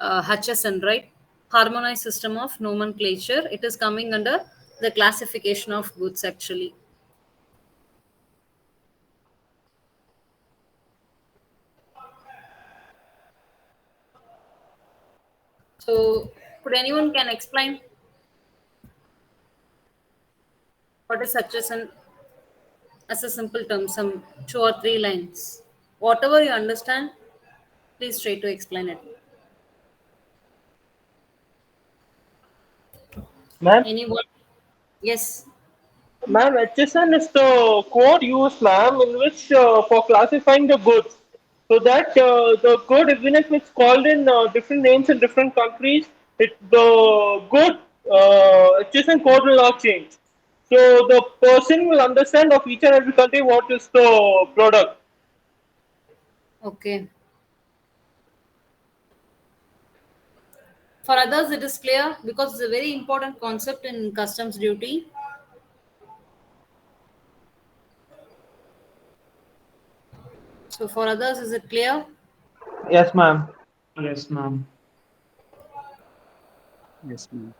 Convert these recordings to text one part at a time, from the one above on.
HSN, right? Harmonized System of Nomenclature. It is coming under the classification of goods actually. So, could anyone can explain what is HSN as a simple term, some 2 or 3 lines? Whatever you understand, please try to explain it. Ma'am, Anyone? Yes. ma'am, HSN is the code used, ma'am, in which for classifying the goods. So that the good, even if it's called in different names in different countries, the good HSN code will not change. So the person will understand of each and every country what is the product. Okay. For others, it is clear because it's a very important concept in customs duty. So, for others, is it clear? Yes, ma'am. Yes, ma'am. Yes, ma'am.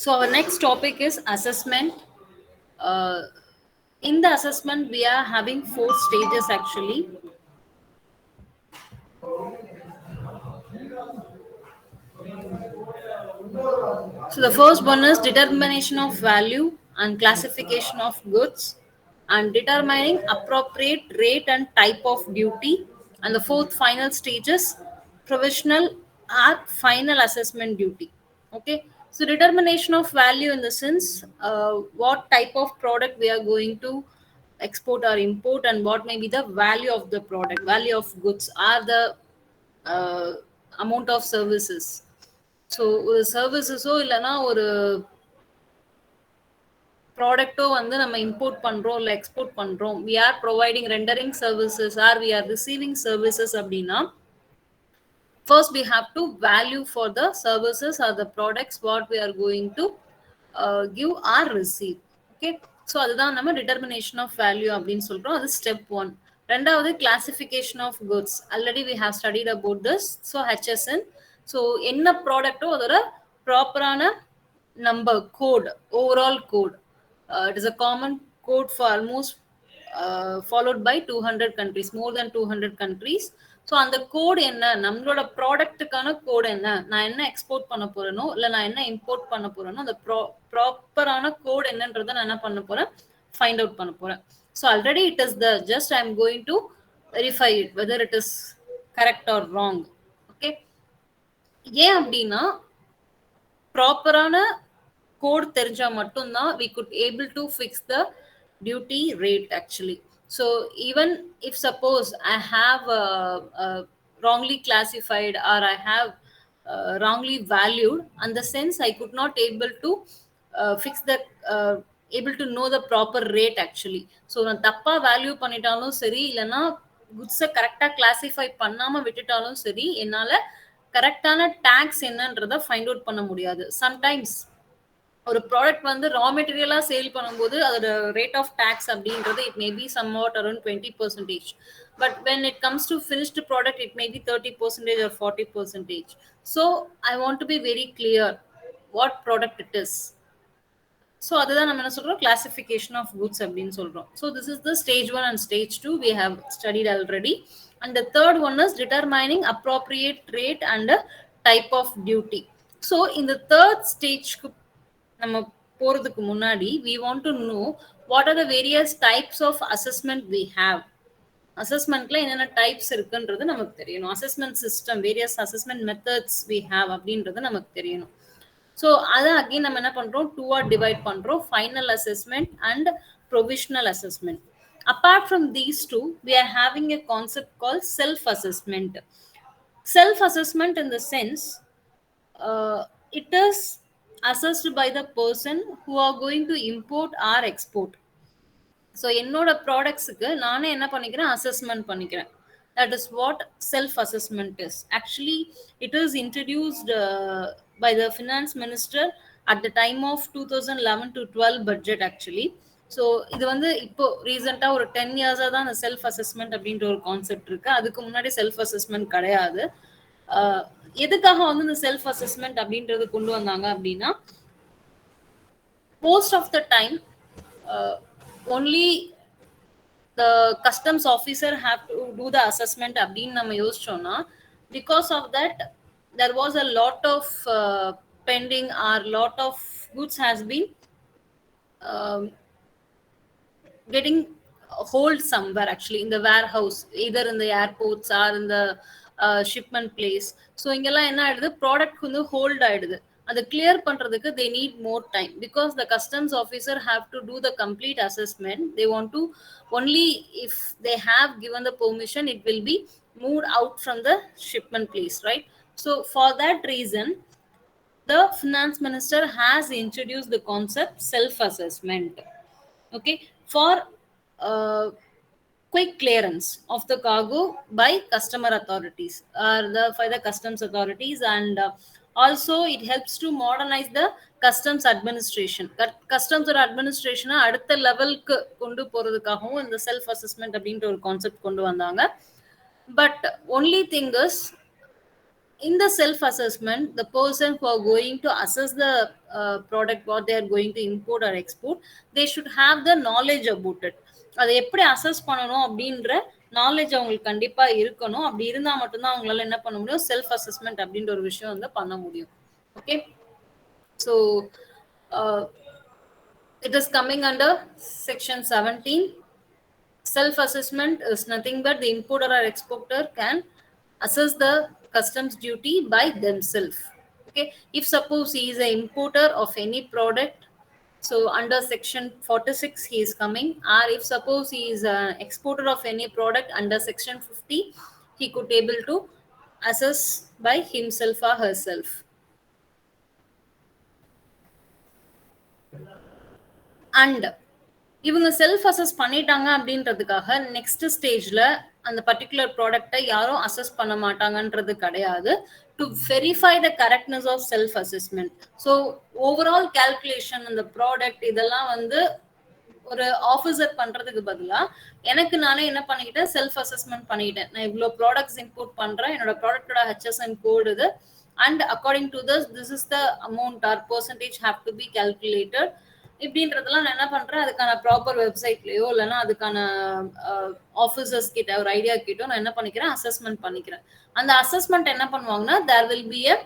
So, our next topic is assessment. Uh, in the assessment, we are having 4 stages actually. So the first one is determination of value and classification of goods and determining appropriate rate and type of duty. And the fourth final stage is provisional or final assessment duty. Okay. So determination of value in the sense what type of product we are going to export or import and what may be the value of the product, value of goods are the uh, amount of services. So ஒரு சர்வீசஸோ இல்லைன்னா ஒரு ப்ராடக்ட்டோ வந்து நம்ம import பண்ணுறோம் இல்லை export பண்ணுறோம், we are providing rendering services are we are receiving services அப்படின்னா first we have to value for the services or the products what we are going to give or receive. Okay, so அதுதான் நம்ம determination of value அப்படின்னு சொல்றோம். அது step 1. ரெண்டாவது classification of goods, already we have studied about this. So HSN, so என்ன ப்ராடக்ட்டோ அதோட ப்ராப்பரான number code, overall code. It is a common code for almost followed by 200 countries, more than 200 countries. So அந்த கோடு என்ன, நம்மளோட ப்ராடக்ட்டுக்கான கோடு என்ன, நான் என்ன எக்ஸ்போர்ட் பண்ண போறேனோ இல்லை நான் என்ன இம்போர்ட் பண்ண போறேனோ அந்த ப்ராப்பரான கோடு என்னன்றதை நான் என்ன பண்ண போறேன், ஃபைண்ட் அவுட் பண்ண போறேன். So already it is the just I am going to verify it whether it is correct R wrong. Okay, ஏன் அப்படின்னா ப்ராப்பரான கோட் தெரிஞ்சா மட்டும்தான் we could able to fix the duty rate actually. So even if suppose I have wrongly classified or I have wrongly valued, in the sense I could not able to fix the able to know the proper rate actually. So நான் தப்பா value பண்ணிட்டாலும் சரி, இல்லைன்னா குட்ஸை கரெக்டாக classify பண்ணாமல் விட்டுட்டாலும் சரி, என்னால் கரெக்டான tax என்னன்றதை ஃபைண்ட் அவுட் பண்ண முடியாது. சம்டைம்ஸ் ஒரு ப்ராடக்ட் வந்து ரா மெட்டீரியலாக சேல் பண்ணும்போது அதோட ரேட் ஆஃப் டேக்ஸ் அப்படின்றது it may be some around 20%. But when it comes to finished product it may be 30% or 40%. So I want to be very clear what product it is. So அதுதான் நம்ம என்ன சொல்கிறோம், classification of goods அப்படின்னு சொல்கிறோம். So this is the stage 1 and stage 2 we have studied already. And the third one is determining appropriate rate and type of duty. So in the third stage நம்ம போறதுக்கு முன்னாடி we want to know what are the various types of assessment we have. அசஸ்மெண்ட்ல என்னென்ன types இருக்குன்றது நமக்கு தெரியணும். Assessment system, various assessment methods we have அப்படின்றது நமக்கு தெரியணும். ஸோ அதை அகைன் நம்ம என்ன பண்றோம், 2 டிவைட் பண்றோம், final assessment and provisional assessment. Apart from these two, we are having a concept called self-assessment. Self-assessment in the sense, it is assessed by the person who are going to import or export. So என்னோட ப்ராடக்ட்ஸுக்கு நானே என்ன பண்ணிக்கிறேன், assessment பண்ணிக்கிறேன். That is what self assessment is. Actually, it is introduced by the finance minister at the time of 2011 to 12 budget actually. So இது வந்து இப்போ ரீசெண்டாக ஒரு 10 இயர்ஸாக தான் அந்த செல்ஃப் அசஸ்மெண்ட் அப்படின்ற ஒரு கான்செப்ட் இருக்கு. அதுக்கு முன்னாடி செல்ஃப் அசஸ்மெண்ட் கிடையாது. எதுக்காக வந்து இந்த செல்ஃப் அசஸ்மெண்ட் அப்படின்றது கொண்டு வந்தாங்க அப்படின்னா, most of the time only the customs officer have to do the assessment அப்படின்னு நம்ம யோசிச்சோம்னா, because of that there was a lot of pending or lot of goods has been getting hold somewhere actually in the warehouse, either in the airports or in the shipment place. So இங்கெல்லாம் என்ன ஆயிடுது, product வந்து hold ஆயிடுது. அதை clear பண்றதுக்கு they need more time because the customs officer have to do the complete assessment. They want to only if they have given the permission, it will be moved out from the shipment place, right? So for that reason, the finance minister has introduced the concept self assessment, okay, for quick clearance of the cargo by customer authorities or by the customs authorities. And also it helps to modernize the customs administration. Customs administration அடுத்த லெவலுக்கு கொண்டு போறதுக்காகவும் இந்த self assessment அப்படின்ற ஒரு concept கொண்டு வந்தாங்க. But only thing is, in the self assessment, the person who are going to assess the product what they are going to import or export, they should have the knowledge about it. அதை எப்படி assess பண்ணணும் அப்படின்ற knowledge அவங்களுக்கு கண்டிப்பா இருக்கணும். அப்படி இருந்தா மட்டும்தான் அவங்களால என்ன பண்ண முடியும், செல்ஃப் அசஸ்மெண்ட் அப்படின்ற ஒரு விஷயம் வந்து பண்ண முடியும். Okay, so it is coming under section 17. Self assessment is nothing but the importer or exporter can assess the customs duty by themselves. Okay, if suppose he is an importer of any product, so under section 46 he is coming, or if suppose he is an exporter of any product under section 50, he could able to assess by himself or herself. And இவங்க self assess பண்ணிட்டாங்க அப்படின்றதுக்காக next ஸ்டேஜ்ல அந்த particular ப்ராடக்டை யாரும் assess பண்ண மாட்டாங்கன்றது கிடையாது. To verify the correctness of self assessment. So overall calculation, அந்த ப்ராடக்ட் இதெல்லாம் வந்து ஒரு ஆஃபீஸர் பண்றதுக்கு பதிலா எனக்கு நானே என்ன பண்ணிக்கிட்டேன், செல்ஃப் அசஸ்மெண்ட் பண்ணிக்கிட்டேன். நான் இவ்வளோ ப்ராடக்ட்ஸ் இம்போர்ட் பண்றேன், என்னோட ப்ராடக்டோட HSN கோடு இது, and according to this is the amount or percentage have to be calculated. இப்படின்றதெல்லாம் நான் என்ன பண்றேன், அதுக்கான ப்ராப்பர் வெப்சைட்லயோ இல்லைன்னா அதுக்கான ஆஃபீஸர்ஸ் கிட்ட ஒரு ஐடியா கிட்டோ நான் என்ன பண்ணிக்கிறேன், அசஸ்மெண்ட் பண்ணிக்கிறேன். அந்த அசஸ்மெண்ட் என்ன பண்ணுவாங்கன்னா, there will be a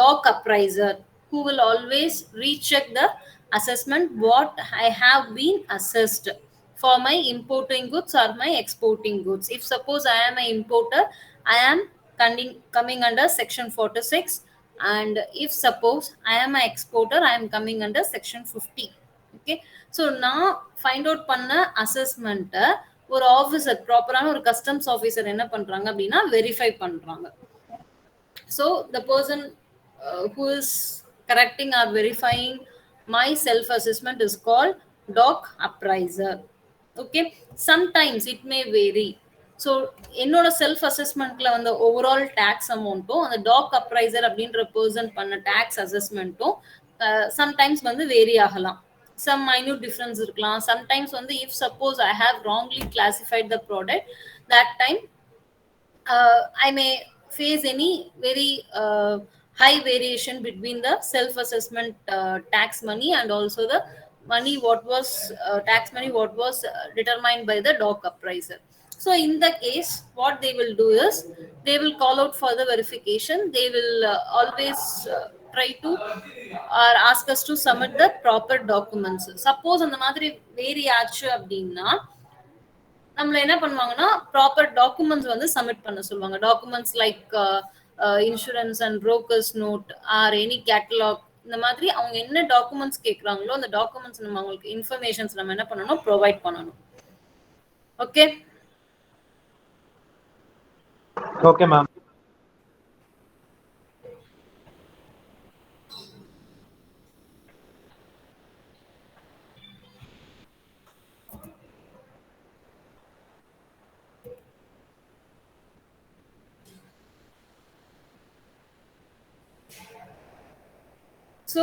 doc appraiser who will always recheck the assessment what I have been assessed for my importing goods or my exporting goods. If suppose I am an importer, I am coming under section 46, and if suppose I am an exporter, I am coming under section 50. Okay, so நான் find out பண்ண அசஸ்மெண்ட்டை ஒரு officer, ப்ராப்பரான ஒரு customs officer என்ன பண்றாங்க அப்படின்னா verify பண்றாங்க. So the person who is correcting or verifying my self assessment is called doc appraiser. Okay, sometimes it may vary. So என்னோட செல்ஃப் அசஸ்மெண்ட்ல வந்து ஓவரால் டேக்ஸ் அமௌண்ட்டும் அந்த டாக் அப்ரைசர் அப்படின்ற பர்சன் பண்ண டேக்ஸ் அசஸ்மெண்ட்டும் சம்டைம்ஸ் வந்து வேரி ஆகலாம். Some minute difference இருக்கலாம். Sometimes வந்து if suppose I have wrongly classified the product, that time I may face any very high variation between the self assessment tax money and also the money what was tax money what was determined by the doc appraiser. So in the case what they will do is they will call out for the verification. They will always try to or ask us to submit the proper documents. Suppose அந்த மாதிரி vary ஆச்சு அப்படின்னா நம்மள என்ன பண்ணுவாங்கன்னா proper documents வந்து submit பண்ண சொல்லுவாங்க. Documents like insurance and brokers note or any catalogue, இந்த மாதிரி அவங்க என்ன டாக்குமெண்ட்ஸ் கேட்குறாங்களோ அந்த டாக்குமெண்ட்ஸ் நம்ம அவங்களுக்கு இன்ஃபர்மேஷன்ஸ் நம்ம என்ன பண்ணணும், ப்ரொவைட் பண்ணணும். Okay, okay ma'am. So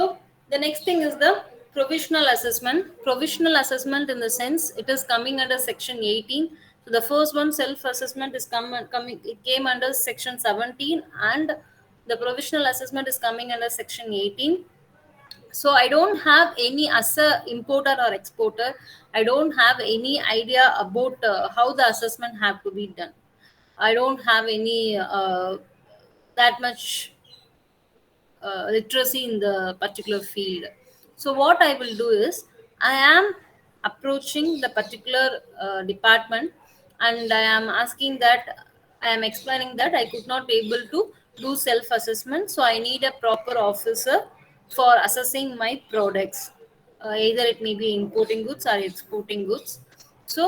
the next thing is the provisional assessment. Provisional assessment in the sense it is coming under section 18. So the first one, self assessment, is coming, it came under section 17, and the provisional assessment is coming under section 18. So I don't have any, as a importer or exporter, I don't have any idea about how the assessment have to be done. I don't have any that much literacy in the particular field. So what I will do is I am approaching the particular department, and I am asking that, I am explaining that I could not able to do self assessment, so I need a proper officer for assessing my products. Either it may be importing goods or exporting goods. So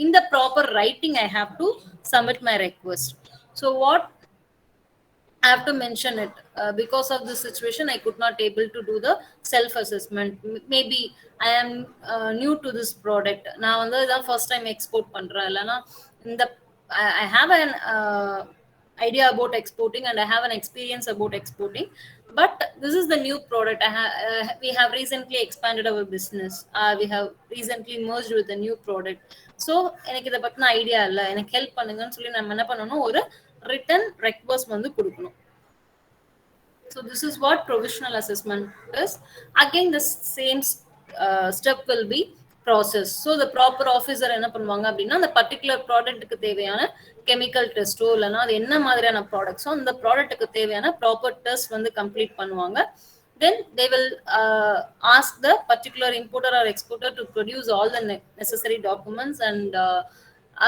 in the proper writing I have to submit my request. So what I have to mention it, because of this situation I could not able to do the self assessment. Maybe I am new to this product. Now வந்து இதான் first time export பண்றேன், இல்லனா இந்த I have an idea about exporting and I have an experience about exporting, but this is the new product. We have recently expanded our business. We have recently merged with a new product. So எனக்கு இத பத்தின idea இல்ல, எனக்கு help பண்ணுங்கன்னு சொல்லி நம்ம என்ன பண்ணனும், ஒரு written request வந்து கொடுக்கணும். So this is what provisional assessment is. Again the same step will be process. So the proper officer என்ன பண்ணுவாங்க அப்படின்னா, அந்த பர்டிகுலர் ப்ராடக்ட்டுக்கு தேவையான கெமிக்கல் டெஸ்ட்டோ இல்லைன்னா அது என்ன மாதிரியான ப்ராடக்ட்ஸோ அந்த ப்ராடக்ட்டுக்கு தேவையான ப்ராப்பர் டெஸ்ட் வந்து கம்ப்ளீட் பண்ணுவாங்க. Then they will ask the particular importer or exporter to produce all the necessary documents, and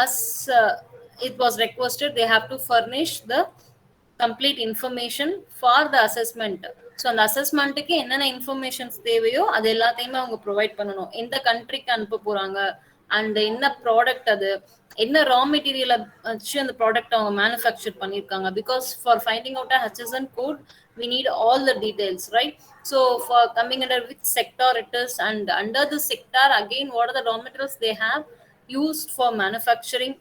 as it was requested, they have to furnish the complete information for the assessment. So அந்த அசஸ்மெண்ட்டுக்கு என்னென்ன informations தேவையோ அது எல்லாத்தையுமே அவங்க provide பண்ணணும். எந்த கண்ட்ரிக்கு அனுப்ப போறாங்க, அண்ட் என்ன ப்ராடக்ட், அது என்ன ரா மெட்டீரியலை வச்சு அந்த ப்ராடக்ட் அவங்க மேனுஃபேக்சர் பண்ணியிருக்காங்க. Because for finding out a HSN code we need all the details, right? So for coming under which sector it is, and under the sector again what are the raw materials they have used for manufacturing,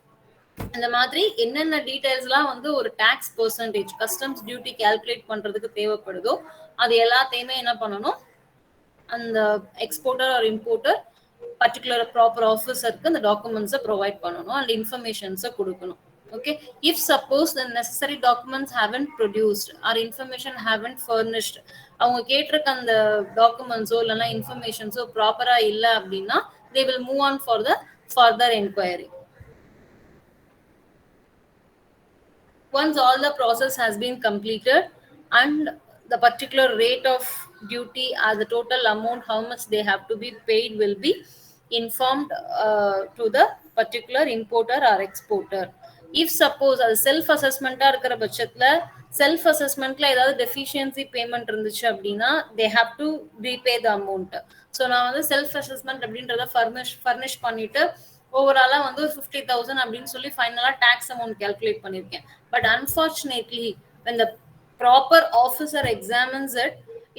அந்த மாதிரி என்னென்ன டீடைல்ஸ்லாம் வந்து ஒரு tax percentage, customs duty calculate பண்றதுக்கு தேவைப்படுதோ அது எல்லாத்தையுமே என்ன பண்ணணும், அந்த exporter or importer particular proper ஆஃபீஸருக்கு அந்த டாக்குமெண்ட்ஸை ப்ரொவைட் பண்ணணும் அண்ட் இன்ஃபர்மேஷன்ஸை கொடுக்கணும். Okay, if suppose the necessary documents haven't produced or information haven't furnished, அவங்க கேட்டிருக்க அந்த டாக்குமெண்ட்ஸோ இல்லைன்னா இன்ஃபர்மேஷன்ஸோ ப்ராப்பரா இல்லை அப்படின்னா they will move on for the further inquiry. Once all the process has been completed and the particular rate of duty or the total amount how much they have to be paid will be informed to the particular importer or exporter. If suppose அது self அசஸ்மெண்ட்டாக இருக்கிற பட்சத்தில் self அசஸ்மெண்ட்ல ஏதாவது deficiency payment இருந்துச்சு அப்படின்னா they have to repay the amount. So நான் வந்து self assessment அப்படின்றத furnish பண்ணிட்டு ஓவராலாக வந்து 50,000 அப்படின்னு சொல்லி ஃபைனலாக டேக்ஸ் அமௌண்ட் கால்குலேட் பண்ணியிருக்கேன். But unfortunately when the proper officer examines it,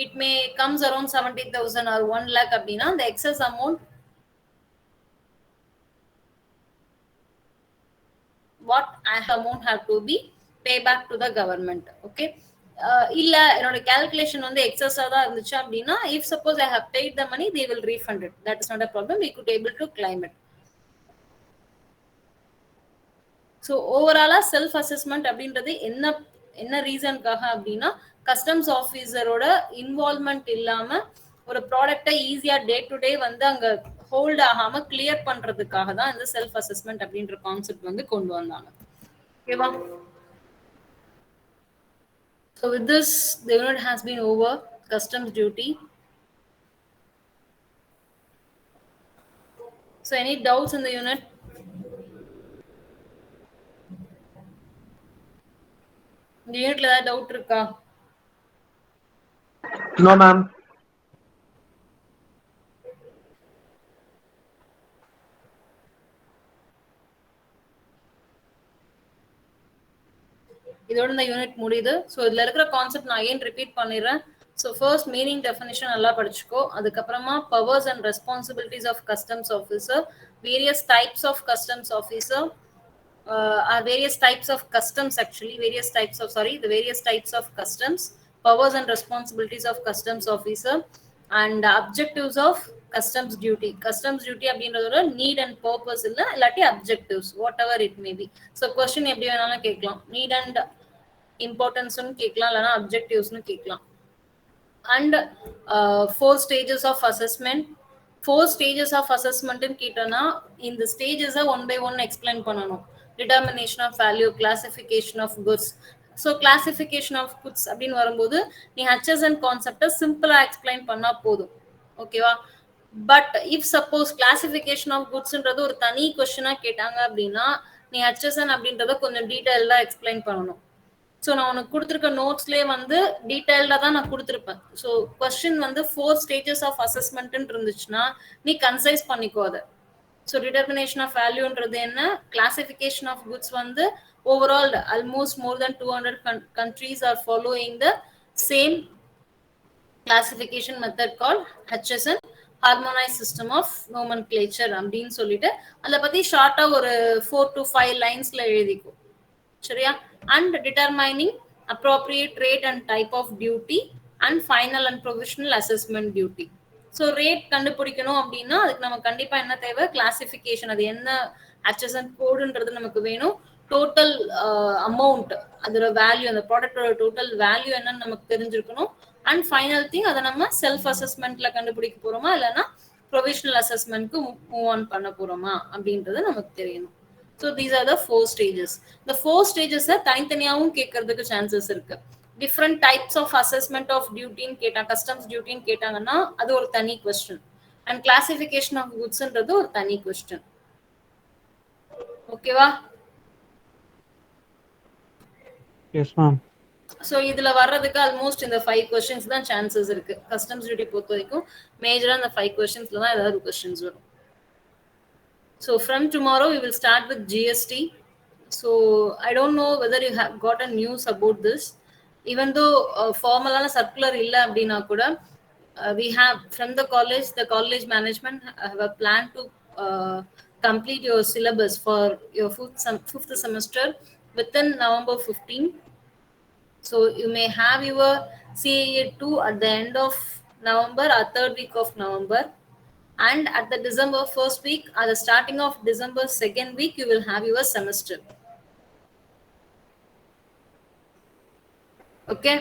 it may comes around 70,000 or 1 lakh அப்படின்னா the excess amount what amount have to be pay back to the government. Okay, இல்ல என்னோட calculation வந்து எக்ஸஸா தான் இருந்துச்சு அப்படின்னா if suppose I have paid the money they will refund it. That is not a problem, we could able to claim it. So ஓவராலாக self assessment அப்படின்றது என்ன ரீசனுக்காக அப்படின்னா கஸ்டம்ஸ் ஆஃபீஸரோட இன்வால்மெண்ட் இல்லாமல் ஒரு ப்ராடக்டை ஈஸியாக டே டு டே வந்து அங்கே ஹோல்ட் ஆகாமல் கிளியர் பண்ணுறதுக்காக தான் இந்த செல்ஃப் அசஸ்மெண்ட் அப்படின்ற கான்செப்ட் வந்து கொண்டு வந்தாங்க. ஓகேவா? So with this the unit has been over customs duty. So any doubts in the unit? இந்த யூனிட்ல ஏதாவது டவுட் இருக்கா? No ma'am. இதோட இந்த யூனிட் முடியுது. ஸோ இதுல இருக்கிற கான்செப்ட் நான் அகைன் ரிப்பீட் பண்ணிடுறேன். ஸோ ஃபர்ஸ்ட் மீனிங் டெஃபினிஷன் நல்லா படிச்சுக்கோ. அதுக்கப்புறமா powers and responsibilities of customs officer, various types of customs officer, various types of customs actually, the various types of customs, powers and responsibilities of customs officer, and objectives of customs duty. Customs duty அப்படின்றதோட need and purpose இல்ல, இல்லாட்டி objectives, whatever it may be. So question எப்படி வேணாலும் கேட்கலாம், need and importance கேட்கலாம், இல்லைன்னா objectives கேட்கலாம். And 4 stages of assessment. 4 stages of assessment கேட்டனா இந்த stages one by one explain பண்ணனும். Determination of value, classification of goods. So classification of goods அப்படினு வரும்போது நீ HSN concept சிம்பிளா explain பண்ணா போதும். ஓகேவா? But if suppose classification of goods ன்றது ஒரு தனி क्वेश्चனா கேட்டாங்க அப்படினா நீ HSN அப்படின்றத கொஞ்சம் டீடைலா எக்ஸ்பிளைன் பண்ணனும். ஸோ நான் உனக்கு கொடுத்துருக்க நோட்ஸ்லேயே வந்து டீட்டெயில்டாக தான் நான் கொடுத்துருப்பேன். ஸோ கொஸ்டின் வந்து 4 ஸ்டேஜஸ் ஆஃப் அசஸ்மெண்ட்னு இருந்துச்சுன்னா நீ கன்சைஸ் பண்ணிக்கோ அதை. ஸோ டிட்டர்மினேஷன் ஆஃப் வேல்யூன்றது என்ன, கிளாசிஃபிகேஷன் ஆஃப் குட்ஸ் வந்து overall almost more then 200 countries are following the same classification method called HSN, harmonized system of nomenclature அப்படின்னு சொல்லிட்டு அதை பற்றி ஷார்ட்டாக ஒரு 4 to 5 லைன்ஸில் எழுதிக்கும். சரியா? And determining appropriate rate and type of duty and final and provisional assessment duty. So rate கண்டுபிடிக்கணும் அப்படின்னா அதுக்கு நம்ம கண்டிப்பா என்ன தேவை, கிளாசிஃபிகேஷன், அது என்ன HSN கோடுன்றது நமக்கு வேணும், டோட்டல் அமௌண்ட், அதோட வேல்யூ, அந்த ப்ராடக்டோட டோட்டல் வேல்யூ என்னன்னு நமக்கு தெரிஞ்சிருக்கணும். அண்ட் ஃபைனல் திங் அதை நம்ம செல்ஃப் அசஸ்மெண்ட்ல கண்டுபிடிக்க போறோமா இல்லைன்னா ப்ரொவிஷனல் அசஸ்மெண்ட்க்கு மூவ் ஆன் பண்ண போறோமா அப்படின்றது நமக்கு தெரியணும். So these are the 4 stages. The 4 stages தனித்தனியாவும் கேட்கறதுக்கு சான்சஸ் இருக்கு. Different types of assessment of டியூட்டின்னு கேட்டாங்க, கஸ்டம்ஸ் டியூட்டின்னு கேட்டாங்கன்னா அது ஒரு தனி கொஸ்டின். அண்ட் கிளாசிஃபிகேஷன் ஆஃப் குட்ஸ்ன்றது ஒரு தனி கொஸ்டின். ஓகேவா? Yes ma'am. ஸோ இதுல வர்றதுக்கு ஆல்மோஸ்ட் இந்த 5 கொஸ்டின்ஸ் தான் சான்சஸ் இருக்கு. கஸ்டம்ஸ் டியூட்டி பொறுத்த வரைக்கும் மேஜரா இந்த 5 கொஸ்டின்ஸ்ல தான் ஏதாவது கொஸ்டின்ஸ் வரும். So from tomorrow we will start with GST. So I don't know whether you have got a news about this. Even though formal circular illa abdina kuda, we have from the college management have a plan to complete your syllabus for your fifth semester within November 15. So you may have your CAA 2 at the end of November or third week of November. And at the December 1st week, at the starting of December 2nd week, you will have your semester. Okay?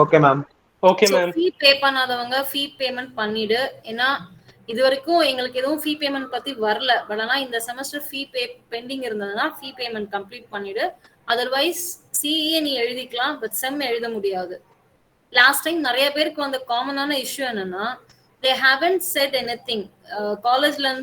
Okay, ma'am. Okay, so, ma'am. fee pay பண்ணாதவங்க fee payment பண்ணிடு. ஏன்னா இது வரைக்கும் எங்களுக்கு எதுவும் fee payment பத்தி வரல. But ஆனா இந்த செமஸ்டர் fee pay பெண்டிங் இருந்ததுன்னா fee payment கம்ப்ளீட் பண்ணிடு. அதர்வைஸ் CA நீ எழுதிக்கலாம், பட் செம் எழுத முடியாது. லாஸ்ட் டைம் நிறைய பேருக்கு வந்த காமனான இஷ்யூ என்னன்னா they haven't said anything. காலேஜ்ல இருந்து